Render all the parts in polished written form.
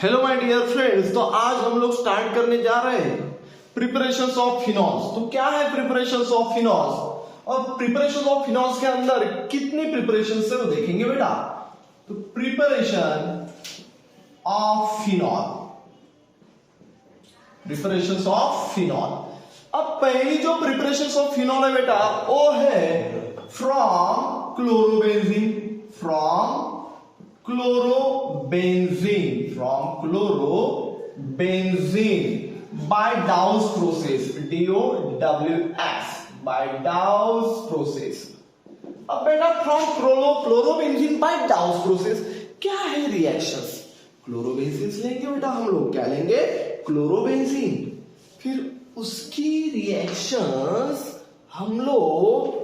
Hello my dear friends, तो आज हम लोग स्टार्ट करने जा रहे हैं प्रिपरेशंस ऑफ फिनॉल्स। तो क्या है प्रिपरेशंस ऑफ फिनॉल्स और प्रिपरेशन ऑफ फिनॉल्स के अंदर कितनी प्रिपरेशन है वो देखेंगे बेटा। तो preparation of phenol, preparations of phenol. अब पहली जो प्रिपरेशंस ऑफ फिनॉल है बेटा वो है from chlorobenzene, from chlorobenzene, from chlorobenzene by Dawes process, DOWS, by Dawes process। अब बेटा from chlorobenzene by Dawes process क्या है रिएक्शंस? क्लोरोबेंजीन लेंगे बेटा हम लोग, क्या लेंगे? क्लोरोबेंजीन। फिर उसकी रिएक्शंस हम लोग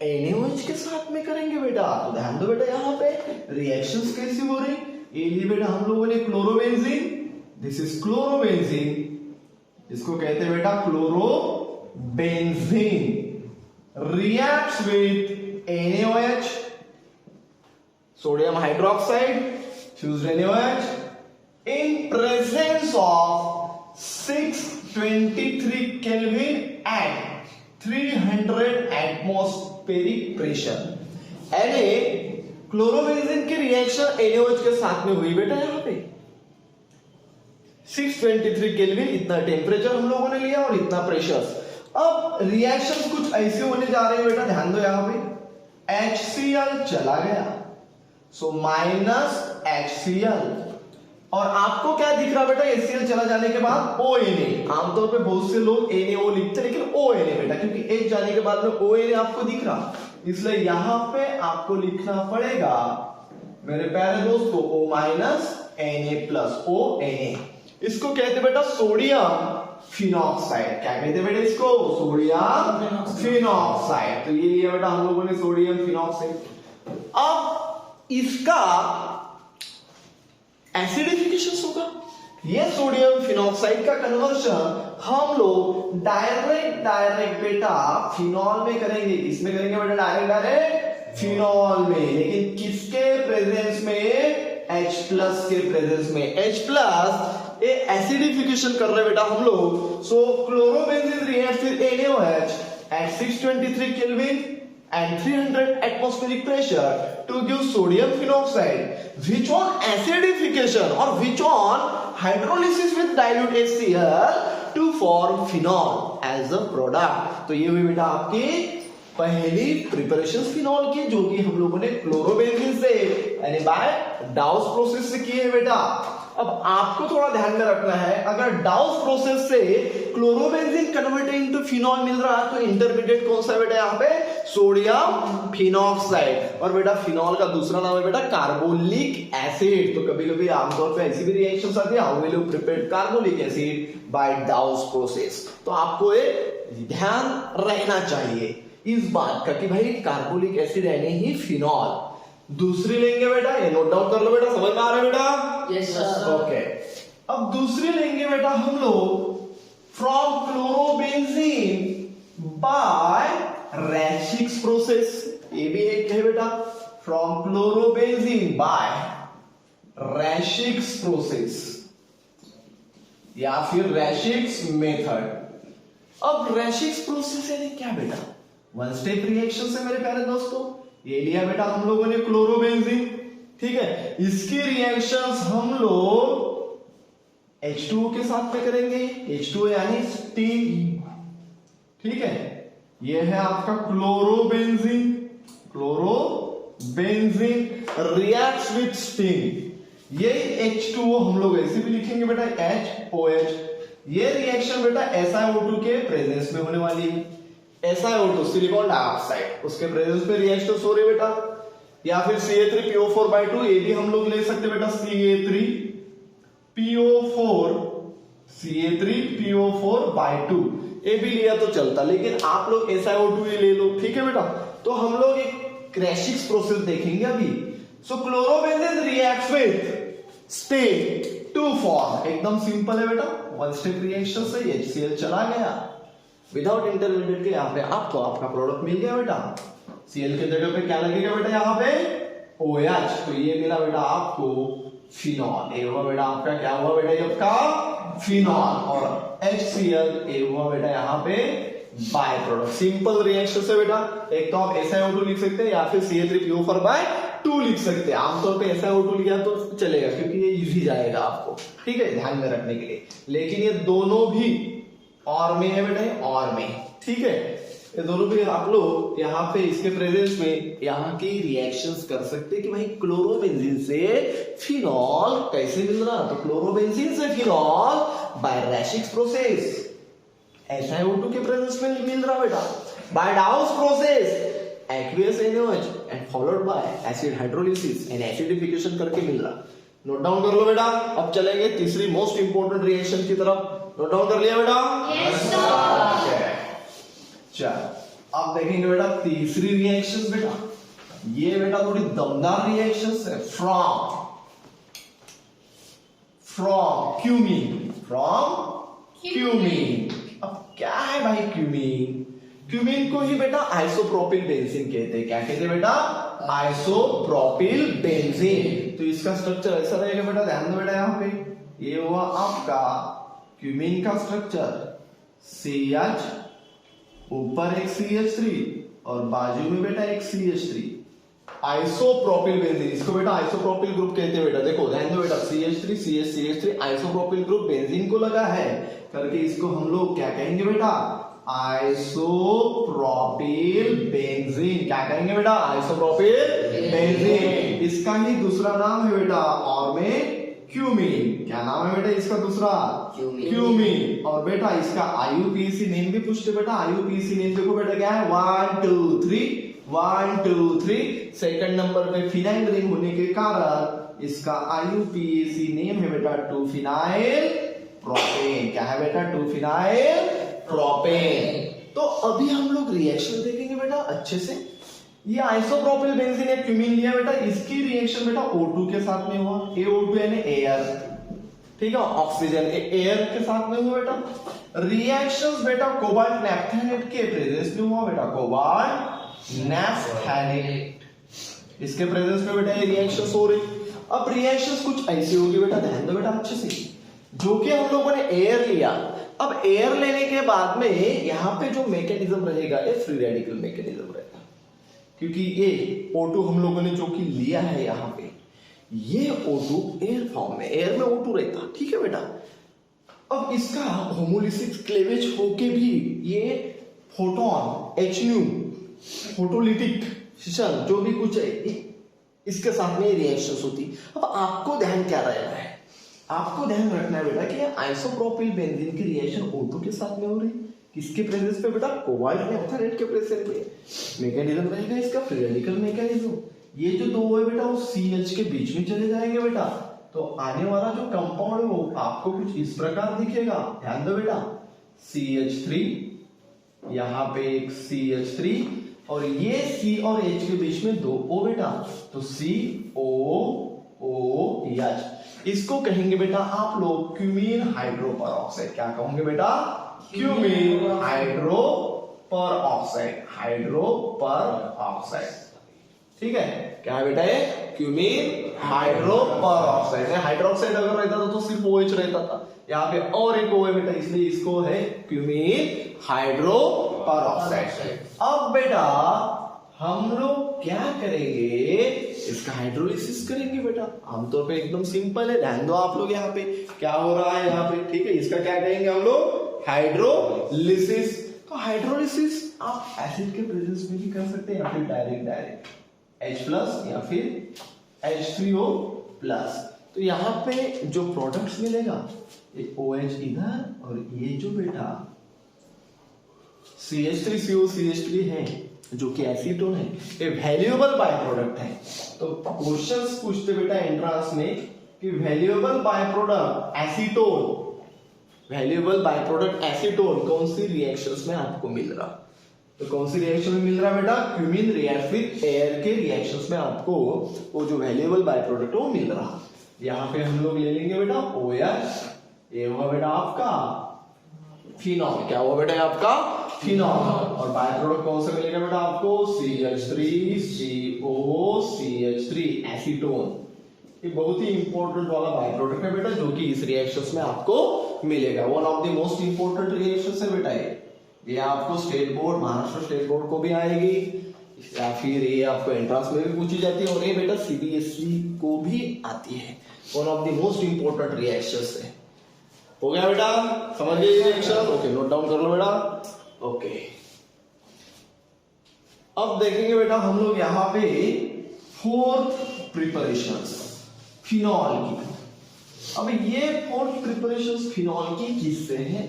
NaOH के साथ में करेंगे बेटा। तो ध्यान दो बेटा, यहाँ पे रिएक्शंस कैसी हो रही? ये लिए बेटा हम लोगों ने क्लोरोबेंजीन, दिस इज क्लोरोबेंजीन, इसको कहते हैं बेटा chlorobenzene, reacts with NaOH, sodium hydroxide, fused NaOH in presence of 623 Kelvin at 300 atmospheric pressure. Na chlorobenzene की रिएक्शन NaOH के साथ में हुई बेटा यहाँ पे 623 केल्विन, इतना टेम्परेचर हम लोगों ने लिया और इतना प्रेशर। अब रिएक्शन कुछ ऐसे होने जा रहे हैं बेटा, ध्यान दो यहाँ पे HCl चला गया, सो माइनस HCl, और आपको क्या दिख रहा बेटा HCl चला जाने के बाद ONA। आमतौर पे बहुत से लोग NaO लिखते हैं, लेकिन ONA बेटा, क्योंकि H जाने के बाद में ONA आपको दिख रहा, इसलिए यहां पे आपको लिखना पड़ेगा मेरे प्यारे दोस्तों O minus Na plus ONA। इसको कहते बेटा सोडियम फिनॉक्साइड। क्या कहते बेटा इसको? Sodium phenoxide. तो ये लिया बेटा हम लोगों ने सोडियम फिनॉक्साइड। अब इसका एसिडिफिकेशन होगा, ये सोडियम फिनॉक्साइड का कन्वर्शन हम लोग डायरेक्ट बेटा फिनॉल में करेंगे। किसमें करेंगे बेटा? डायरेक्ट फिनॉल में, लेकिन किसके प्रेजेंस में? H प्लस के प्रेजेंस में। H प्लस ये एसिडिफिकेशन कर रहे बेटा हम लोग। So chlorobenzene reacts with NaOH at 623 Kelvin and 300 atmospheric pressure to give sodium phenoxide, which on acidification or which on hydrolysis with dilute HCl to form phenol as a product। तो ये हुई बेटा आपकी पहली प्रिपरेशन फिनॉल की, जो कि हम लोगों ने क्लोरोबेंजीन से यानी बाय डाउस प्रोसेस से की है बेटा। अब आपको थोड़ा ध्यान में रखना है, अगर डाउस प्रोसेस से क्लोरोबेंजीन कन्वर्टेड इनटू फिनॉल मिल रहा है तो इंटरमीडिएट कौन सा बेटा यहाँ पे? Sodium phenoxide. और बेटा फिनॉल का दूसरा नाम है बेटा कार्बोलिक एसिड। तो कभी कभी आमतौर पे ऐसी भी रिएक्शंस आती है, how will you prepare carbolic acid by Dawes process. तो आपको ये ध्यान रहना चाहिए इस बात का कि भाई कार्बोलिक एसिड यानी ही फिनॉल। दूसरी लेंगे बेटा, ये नोट डाउन कर लो बेटा, समझ में आ रहा है बेटा? Yes sir. ओके, अब दूसरी लेंगे बेटा हम लोग फ्रॉम क्लोरोबेंजीन बाय रैशिक्स प्रोसेस। ये भी एक है बेटा, फ्रॉम क्लोरोबेंजीन बाय रैशिक्स प्रोसेस या फिर रैशिक्स मेथड। अब रैशिक्स प्रोसेस यानी क्या बेटा? वन स्टेप रिएक्शन है मेरे प्यारे दोस्तों। ये लिया बेटा हम लोगों ने क्लोरोबेंजीन, ठीक है, इसकी रिएक्शंस हम लोग H2O के साथ में करेंगे। H2O यानी स्टीम, ठीक है। ये है आपका chlorobenzene, chlorobenzene reacts with steam. ये H2O हम लोग ऐसे भी लिखेंगे बेटा HOH। ये रिएक्शन बेटा SiO2 के प्रेजेंस में होने वाली है। SiO2 सिलिकॉन डाइऑक्साइड, उसके प्रेजेंस पे रिएक्शन हो रही बेटा, या फिर Ca3PO4/2, ये भी हम लोग ले सकते बेटा Ca3PO4/2, ये भी लिया तो चलता, लेकिन आप लोग SiO2 ही ले लो, ठीक है बेटा। तो हम लोग एक रैशिक्स प्रोसेस देखेंगे अभी। So chlorobenzene reacts with steam to form, एकदम सिंपल है बेटा, वन स्टेप रिएक्शन से HCl चला गया विदाउट इंटरमीडिएट के, यहाँ पे आपको आपका प्रोडक्ट मिल गया बेटा। Cl के जगह पे क्या लगेगा बेटा? यहाँ पे OH। तो ये मिला बेटा आपको फिनॉल। ये हुआ बेटा आपका, क्या हुआ बेटा ये आपका फिनॉल। और HCl ये हुआ बेटा यहाँ पे बाय प्रोडक्ट। सिंपल रिएक्शन से बेटा, एक तो आप SiO2 लिख सकते हैं या फिर CH3PO4/2 लिख सकते हैं। आमतौर पे SiO2 लिखा तो चलेगा क्योंकि ये इजी जाएगा आपको, ठीक है, ध्यान में रखने के लिए। लेकिन ये दोनों भी और में है बेटा, और में, ठीक है, ये दोनों भी आप लोग यहाँ पे इसके प्रेजेंस में यहाँ की रिएक्शंस कर सकते हैं कि भाई क्लोरोबेंजीन से फिनॉल कैसे मिल रहा। तो क्लोरोबेंजीन से फिनॉल बाय रैशिक्स प्रोसेस SiO2 के प्रेजेंस में मिल रहा बेटा, by Dawes process aqueous NaOH and followed by acid hydrolysis and acidification करके मिल रहा। नोट डाउन कर लो बेटा। अब चलेंगे तीसरी मोस्ट इंपोर्टेंट रिएक्शन की तरफ। नोट डाउन कर लिया बेटा? Yes sir. चल अब देखेंगे बेटा तीसरी रिएक्शंस बेटा। ये बेटा थोड़ी दमदार रिएक्शंस है। From cumene. अब क्या है भाई क्यूमीन को ही बेटा आइसोप्रोपिल बेंजीन कहते हैं। क्या कहते हैं बेटा? Isopropyl benzene. तो इसका स्ट्रक्चर ऐसा रहेगा बेटा, ध्यान दो बेटा यहाँ पे। ये हुआ आपका क्यूमीन का स्ट्रक्चर, CH, ऊपर एक CH3 और बाजू में बेटा एक CH3। आइसोप्रोपिल बेंजीन, इसको बेटा आइसोप्रोपिल ग्रुप कहते हैं बेटा। देखो ध्यान दो बेटा, CH3 CH3 isopropyl group benzene को लगा है करके इसको हम लोग क्या कहेंगे बेटा? Isopropyl benzene. क्या कहेंगे बेटा? Isopropyl benzene. इसका ही दूसरा नाम है बेटा और में क्यूमीन। क्या नाम है बेटा इसका दूसरा? क्यूमीन। और बेटा इसका IUPAC नेम भी पूछते बेटा। IUPAC नेम देखो बेटा क्या है? 1 2 3 सेकंड नंबर पे फिनाइल रिंग होने के कारण इसका IUPAC नेम है बेटा 2-फिनाइल प्रोपेन। क्या है बेटा? 2-फिनाइल प्रोपेन। तो अभी हम लोग रिएक्शन देखेंगे बेटा अच्छे से। ये आइसोप्रोपिल बेंजीन है, क्यूमीन लिया बेटा, इसकी रिएक्शन बेटा O2 के साथ में हुआ। AO2 यानी एयर, ठीक है, ऑक्सीजन एयर के साथ में हुआ बेटा। रिएक्शंस बेटा कोबाल्ट नैप्थेनेट के प्रेजेंस में हुआ बेटा। कोबाल्ट नैप्थेनेट, इसके प्रेजेंस में बेटा ये रिएक्शंस हो रही। अब रिएक्शंस कुछ ऐसी होगी बेटा, ध्यान दो बेटा अच्छे से, जो कि हम लोगों ने एयर लिया। अब एयर लेने के बाद में यहाँ पे जो मैकेनिज्म रहेगा ये फ्री रेडिकल मैकेनिज्म रहेगा, क्योंकि ये O2 हम लोगों ने जो कि लिया है यहाँ पे, ये O2 एयर फॉर्म में, एयर में O2 रहता, ठीक है बेटा। अब इसका होमोलिसिस क्लेवेज होके भी ये फोटोन HNu फोटोलिटिक फिशन जो भी कुछ है इसके साथ में रिएक्शंस होती। अब आपको ध्यान क्या रहना है? आपको ध्यान रखना है बेटा कि आइसोप्रोपिल बेंजीन की रिएक्शन O2 के साथ में हो रही, किसके प्रेजेंस पे बेटा? कोबाल्ट नैप्थेनेट के प्रेजेंस पे। मैकेनिज्म रहेगा इसका फ्री रेडिकल मैकेनिज्म। ये जो दो है बेटा वो CH के बीच में चले जाएंगे बेटा। तो आने वाला जो कंपाउंड है वो आपको कुछ इस प्रकार दिखेगा, ध्यान दो बेटा। CH3, यहाँ पे एक CH3 और ये C और H के बीच में 2 O बेटा, तो COOH। इसको कहेंगे बेटा आप लोग क्यूमीन हाइड्रोपरऑक्साइड। क्या कहोगे बेटा? क्यूमीन हाइड्रोपरऑक्साइड, ठीक है। क्या है बेटा? ये क्यूमीन हाइड्रोपरऑक्साइड है। हाइड्रोक्साइड अगर रहता तो सिर्फ OH रहता था, यहाँ पे और एक O है बेटा, इसलिए इसको है क्यूमीन हाइड्रोपरऑक्साइड। अब बेटा हम लोग क्या करेंगे? इसका हाइड्रोलिसिस करेंगे बेटा। आमतौर पे एकदम सिंपल है, ध्यान दो आप लोग यहाँ पे क्या हो रहा है यहाँ पे, ठीक है। इसका क्या कहेंगे हम लोग? हाइड्रोलिसिस। तो हाइड्रोलिसिस आप एसिड के प्रेजेंस में भी कर सकते हैं या फिर डायरेक्ट H+ या फिर H3O+। तो यहाँ पे जो प्रोडक्ट्स मिलेगा ये OH इधर और ये जो बेटा CH3CO CH3 है जो कि एसीटोन है, ये वैल्यूएबल बाय प्रोडक्ट है। तो क्वेश्चंस पूछते बेटा एंट्रांस में कि valuable by product acetone, valuable by product acetone कौन सी रिएक्शंस में आपको मिल रहा? तो कौन सी रिएक्शन में मिल रहा है बेटा? क्यूमीन रिएक्ट विद एयर के रिएक्शंस में आपको वो जो वैल्यूएबल बाय प्रोडक्ट वो मिल रहा। यहाँ पे हम लोग ले लेंगे बेटा OH, ये हुआ बेटा आपका फिनॉल। क्या हुआ बेटा आपका? फिनॉल। और बाय प्रोडक्ट कौन सा मिलेगा बेटा आपको? CH3CO CH3 acetone. ये बहुत ही इंपॉर्टेंट वाला बाय प्रोडक्ट है बेटा, जो कि इस रिएक्शंस में आपको मिलेगा। One of the most important reactions है बेटा ये आपको state board, Maharashtra state board को भी आएगी, या फिर ये आपको एंट्रेंस में भी पूछी जाती है, और ये बेटा सीबीएसई को भी आती है। One of the most important reactions है। हो गया बेटा, समझ गए रिएक्शन? ओके, नोट डाउन कर लो बेटा। ओके, अब देखेंगे बेटा हम लोग यहाँ पे फोर्थ प्रिपरेशंस फिनॉल की। अब ये फोर्थ प्रिपरेशंस फिनॉल की किससे है,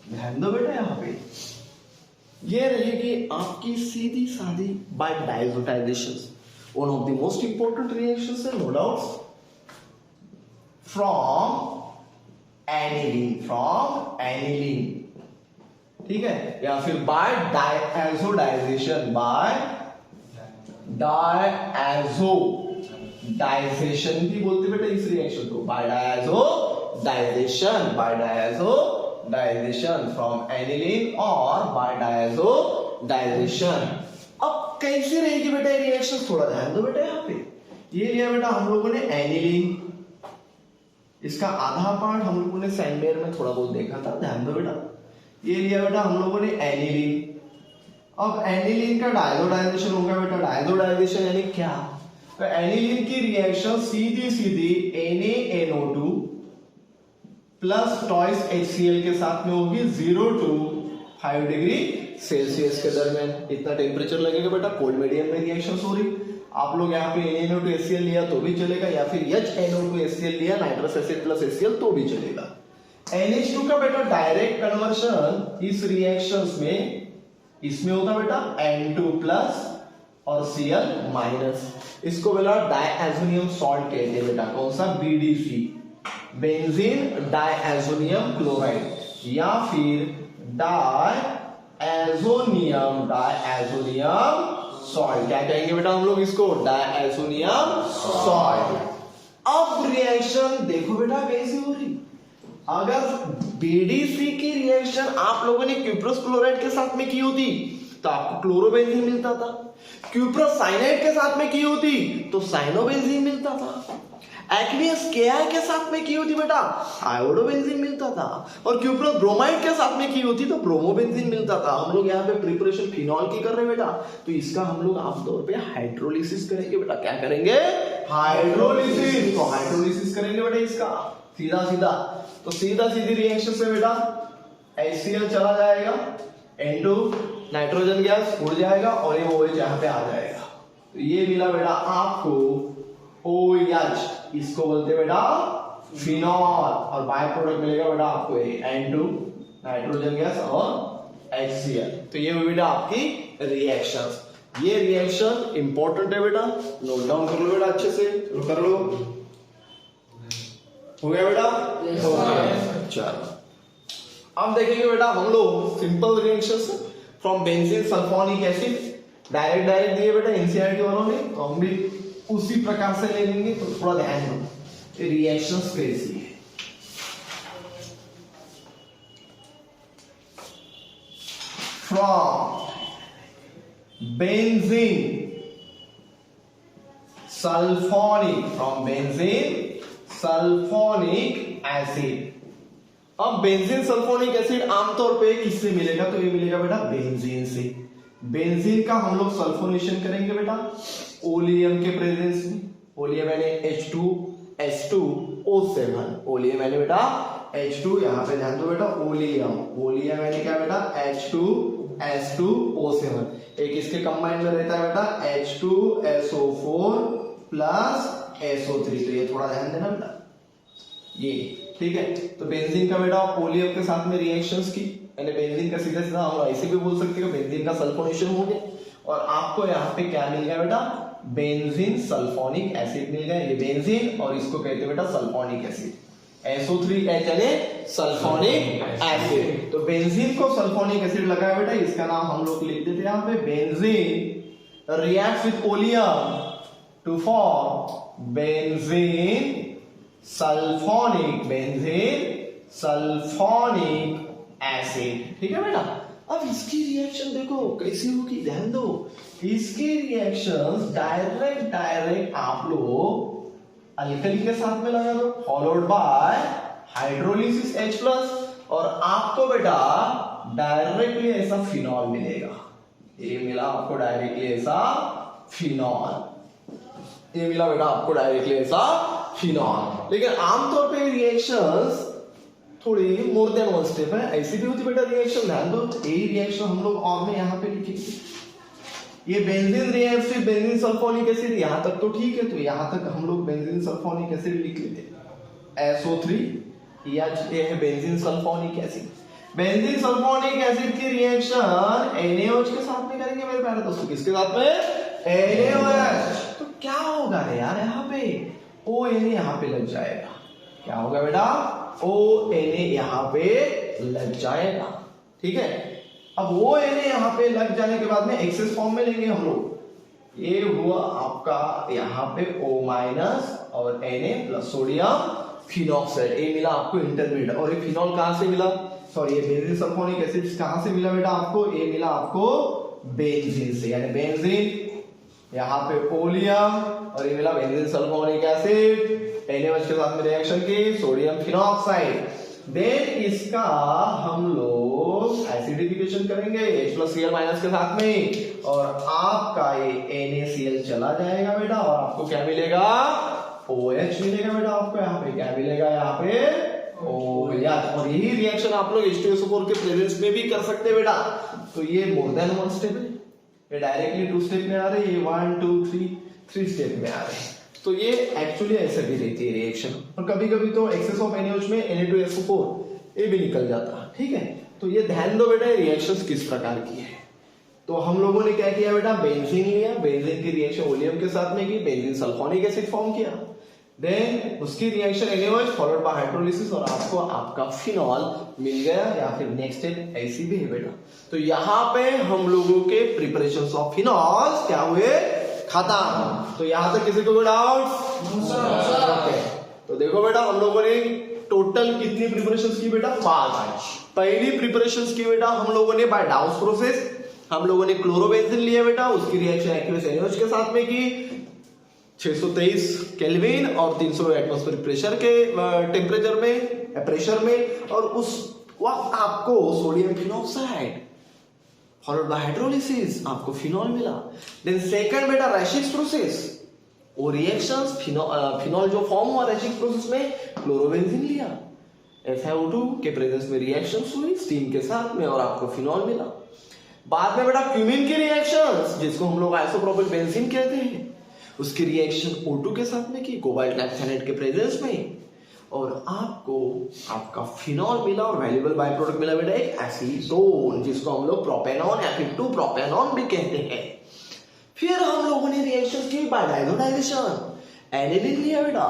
ध्यान दो बेटा। यहाँ पे ये रहेगी आपकी सीधी सादी by diazotization, one of the most important reactions है, नो डाउट। फ्रॉम एनिलीन, ठीक है, या फिर बाय डायजोडाइजेशन, डायजेशन भी बोलते बेटा इस रिएक्शन को, बाय डायजेशन फ्रॉम एनिलीन और बाय डायजोडाइजेशन। अब कैसे रहेगी बेटा ये रिएक्शन, थोड़ा ध्यान दो बेटा। यहाँ पे ये लिया बेटा हम लोगों ने एनिलीन, इसका आधा पार्ट हम लोगों ने सैंडवेयर में थोड़ा बहुत देखा था, ध्यान दो बेटा। ये लिया बेटा हम लोगों ने एनिलीन। अब एनिलीन का डायजोडाइजेशन होगा बेटा, डायजोडाइजेशन यानी क्या, तो एनिलीन की रिएक्शन सीधी NaNO2 प्लस टॉइस HCl के साथ में होगी 0 to 5 डिग्री सेल्सियस के दरमियान। इतना टेम्परेचर लगेगा बेटा, कोल्ड मीडियम में रिएक्शन हो रही। आप लोग यहाँ पे NaNO2HCl लिया तो भी चलेगा, या फिर HNO2HCl लिया नाइट्रस एसिड प्लस HCl तो भी चलेगा। NH2 का बेटा डायरेक्ट कन्वर्शन इस रिएक्शंस में इसमें होता बेटा N2 प्लस और Cl माइनस। इसको बेटा डायएजोनियम सॉल्ट कहते हैं बेटा, कौन सा, BDC, बेंजीन डायएजोनियम क्लोराइड, या फिर डायएजोनियम सॉल्ट। क्या कहेंगे बेटा हम लोग इसको, डायएजोनियम सॉल्ट। अब रिएक्शन देखो बेटा कैसी हो रही। अगर बीडीसी की रिएक्शन आप लोगों ने क्यूप्रस क्लोराइड के साथ में की होती तो आपको क्लोरोबेंजीन मिलता था, क्यूप्रस साइनाइड के साथ में की होती तो साइनोबेंजीन मिलता था, एक्वियस केआई के साथ में की होती बेटा आयोडोबेंजीन मिलता था, और क्यूप्रस ब्रोमाइड के साथ में की होती तो ब्रोमोबेंजीन मिलता था। हम लोग यहाँ पे प्रिपरेशन फिनॉल की कर रहे हैं बेटा, तो इसका हम लोग आमतौर पे हाइड्रोलिसिस करेंगे बेटा। क्या करेंगे, हाइड्रोलिसिस। तो हाइड्रोलिसिस करेंगे बेटा इसका सीधा सीधा, तो सीधा सीधी रिएक्शन से बेटा HCl चला जाएगा, N2 नाइट्रोजन गैस उड़ जाएगा और ये OH यहाँ पे आ जाएगा। तो ये मिला बेटा आपको OH, इसको बोलते बेटा फिनॉल, और बाय प्रोडक्ट मिलेगा बेटा आपको N2 नाइट्रोजन गैस और HCl। तो ये हुई बेटा आपकी रिएक्शंस। ये रिएक्शन इंपॉर्टेंट है बेटा, नोट डाउन कर लो बेटा अच्छे से, कर लो। हो गया बेटा, हो गया। चलो अब देखेंगे बेटा हम लोग simple reactions from benzene sulphonic acid. Direct दिए बेटा एनसीईआरटी वालों ने, तो हम भी उसी प्रकार से ले लेंगे। तो थोड़ा ध्यान दो रिएक्शंस कैसी है। From benzene sulphonic, from benzene sulphonic acid. अब बेंजीन सल्फोनिक एसिड आमतौर पे किससे मिलेगा, तो ये मिलेगा बेटा बेंजीन से। बेंजीन का हम लोग सल्फोनेशन करेंगे बेटा ओलियम के प्रेजेंस में। ओलियम यानी H2S2O7, ओलियम यानी बेटा H2, यहां पे ध्यान दो बेटा ओलियम, ओलियम यानी क्या बेटा H2S2O7। एक इसके कंबाइन में रहता है बेटा H2SO4 प्लस SO3। तो ये थोड़ा ध्यान देना बेटा, ये ठीक है। तो बेंजीन का बेटा ओलियम के साथ में रिएक्शंस की, यानी बेंजीन का सीधा सीधा हम ऐसे भी बोल सकते हैं बेंजीन का सल्फोनेशन हो गया, और आपको यहाँ पे क्या मिल गया बेटा बेंजीन सल्फोनिक एसिड मिल गया। ये बेंजीन और इसको कहते हैं बेटा सल्फोनिक एसिड, SO3H यानी सल्फोनिक एसिड। तो बेंजीन को सल्फोनिक एसिड लगा है बेटा, इसका नाम हम लोग लिख देते हैं यहाँ पे benzene reacts with oleum to form benzene sulphonic acid. ठीक है बेटा। अब इसकी रिएक्शन देखो कैसी होगी, ध्यान दो। इसकी रिएक्शंस डायरेक्ट आप लोग अल्कली के साथ में लगा दो, फॉलोड बाय हाइड्रोलिसिस H+, और आपको बेटा डायरेक्टली ऐसा फिनॉल मिलेगा। ये मिला आपको डायरेक्टली ऐसा फिनॉल, ये मिला बेटा आपको डायरेक्टली ऐसा फिनॉल। लेकिन आमतौर पे रिएक्शंस थोड़ी मोर देन वन स्टेप है, ऐसी भी होती बेटा रिएक्शन। ध्यान दो, यही रिएक्शन हम लोग और में यहाँ पे लिखेंगे। ये benzene reaction, benzene sulphonic acid, यहाँ तक तो ठीक है, तो यहाँ तक हम लोग बेंजीन सल्फोनिक एसिड लिख लेते हैं SO3, या ये है benzene sulphonic acid. Benzene sulphonic acid की रिएक्शन NaOH के साथ में करेंगे मेरे प्यारे दोस्तों। किसके साथ में? NaOH। तो क्या होगा रे यार, यहाँ पे ONa यहाँ पे लग जाएगा। क्या होगा बेटा? ONa यहाँ पे लग जाएगा, ठीक है। अब ONa यहाँ पे लग जाने के बाद में एक्सेस फॉर्म में लेंगे हम लोग। ये हुआ आपका यहाँ पे O- और Na+ सोडियम फिनॉक्साइड, ये मिला आपको इंटरमीडिएट। और ये फिनॉल कहां से मिला? सॉरी, ये बेंजीन सल्फोनिक एसिड कहां से मिला बेटा आपको? ये मिला आपको बेंजीन से, यानी बेंजीन, यहाँ पे पोलियम, और ये मिला बेंजीन सल्फोनिक एसिड, NaOH के साथ में रिएक्शन की सोडियम फिनॉक्साइड। देन इसका हम लोग एसिडिफिकेशन करेंगे H+Cl- के साथ में, और आपका ये NaCl चला जाएगा बेटा, और आपको क्या मिलेगा? OH मिलेगा बेटा। आपको यहाँ पे क्या मिलेगा? यहाँ पे OH। और यही रिएक्शन आप लोग H2SO4 के प्रेजेंस में भी कर सकते हैं बेटा। तो ये मोर देन वन स्टेप है, ये डायरेक्टली 2 स्टेप में आ रहे हैं, ये 1 2 3 स्टेप में आ रहे हैं। तो ये एक्चुअली ऐसे भी रहती है रिएक्शन। और कभी कभी तो एक्सेस ऑफ NaOH में Na2SO4 ये भी निकल जाता है, ठीक है। तो ये ध्यान दो बेटा, रिएक्शंस किस प्रकार की है। तो हम लोगों ने क्या किया बेटा? बेंजीन लिया, बेंजीन की रिएक्शन ओलियम के साथ में की, बेंजीन सल्फोनिक एसिड फॉर्म किया, देन उसकी reaction NaOH followed by hydrolysis, और आपको आपका फिनॉल मिल गया। या फिर नेक्स्ट स्टेप ऐसी भी है बेटा। तो यहाँ पे हम लोगों के प्रिपरेशन ऑफ फिनॉल्स क्या हुए? खत्म। तो यहाँ तक किसी को कोई डाउट? ओके, तो देखो बेटा हम लोगों ने टोटल कितनी प्रिपरेशंस की बेटा? 5। पहली प्रिपरेशंस की बेटा हम लोगों ने बाय डाउस प्रोसेस, हम लोगों ने क्लोरोबेंजीन लिया बेटा, उसकी रिएक्शन एक्वस NaOH के साथ में की 623 केल्विन और 300 एटमॉस्फेरिक प्रेशर के टेम्परेचर में, प्रेशर में, और उस वक्त आपको sodium phenoxide followed by hydrolysis आपको फिनॉल मिला। देन सेकंड बेटा रैशिक्स प्रोसेस, वो रिएक्शंस फिनॉल जो फॉर्म हुआ रैशिक्स प्रोसेस में, क्लोरोबेंजीन लिया, FiO2 के प्रेजेंस में रिएक्शंस हुई स्टीम के साथ में, और आपको फिनॉल मिला। बाद में बेटा क्यूमीन की रिएक्शंस, जिसको हम लोग आइसोप्रोपिल बेंजीन कहते हैं, उसकी रिएक्शन O2 के साथ में की कोबाल्ट नैप्थेनेट के प्रेजेंस में, और आपको आपका फिनॉल मिला, और वैल्यूएबल बाय प्रोडक्ट मिला बेटा एक एसीटोन, जिसको हम लोग प्रोपेनॉन या फिर 2-प्रोपेनॉन भी कहते हैं। फिर हम लोगों ने रिएक्शन की बाय डायजोडाइजेशन, एनिलीन लिया बेटा,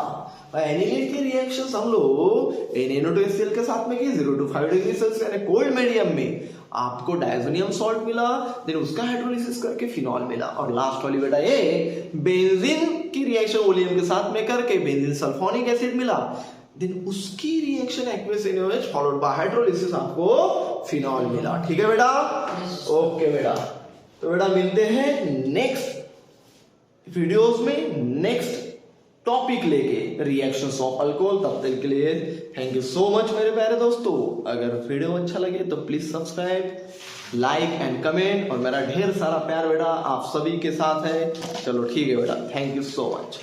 और एनिलीन की रिएक्शंस हम लोग NaNO2HCl के साथ में की 0 to 5 डिग्री सेल्सियस यानी कोल्ड मीडियम में, आपको डायजोनियम सॉल्ट मिला, देन उसका हाइड्रोलिसिस करके फिनॉल मिला। और लास्ट वाली बेटा ये बेंजीन की रिएक्शन ओलियम के साथ में करके बेंजीन सल्फोनिक एसिड मिला, देन उसकी reaction aqueous NaOH followed by hydrolysis आपको फिनॉल मिला। ठीक है बेटा? ओके बेटा, तो बेटा मिलते हैं नेक्स्ट वीडियोस में नेक्स्ट टॉपिक लेके, रिएक्शंस ऑफ अल्कोहल। तब तक के लिए थैंक यू सो मच मेरे प्यारे दोस्तों। अगर वीडियो अच्छा लगे तो please subscribe, like and comment, और मेरा ढेर सारा प्यार बेटा आप सभी के साथ है। चलो ठीक है बेटा, थैंक यू सो मच।